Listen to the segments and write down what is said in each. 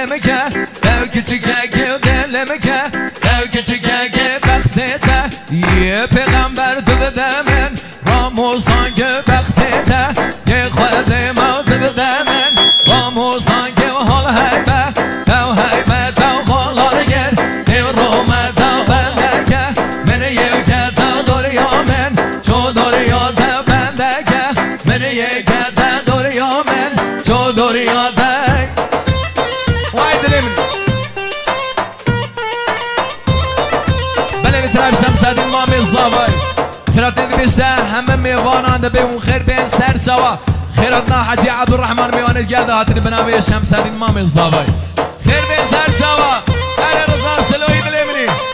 دلمکه او کچکه که دلمکه او کچکه که بختته یه پیغمبر تو بده من راموزان که بختته یه خود ما تو بده من راموزان که حال حیبه او حیبه تو خالار گر دیو رومه تو بندکه من یه که تو دوریا من چو دوریا تو بندکه من یه که تو دوریا من چو دوریا تو شمسدین ما میزاوای خیرات نمیشه همه میوانان ده به اون خیر بین سر سوا خیراتنا حاجی عبدالرحمن میوانت گرده هاتنی بنامه شمسدین ما میزاوای خیر بین سر سوا علی رضا سلوی دلیمنی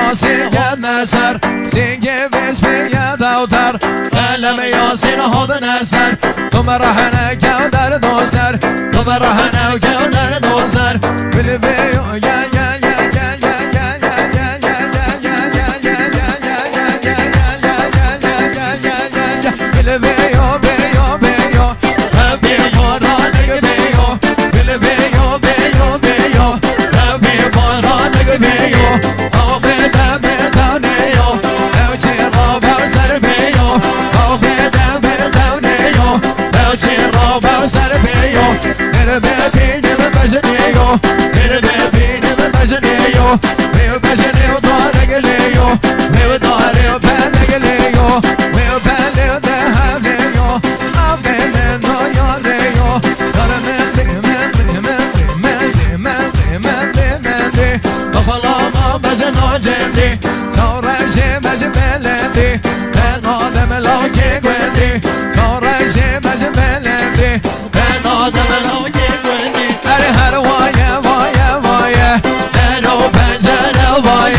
یاسین گرد نظر سینگه بسپین یاد اوتر قلم یاسین هاد نظر تو مرحنه که در دوزر تو مرحنه که در دوزر بلی بیو یا یا یا یا یا یا بلی بیو بیو بیو ربی باران بیو بلی بیو بیو بیو ربی باران بیو Why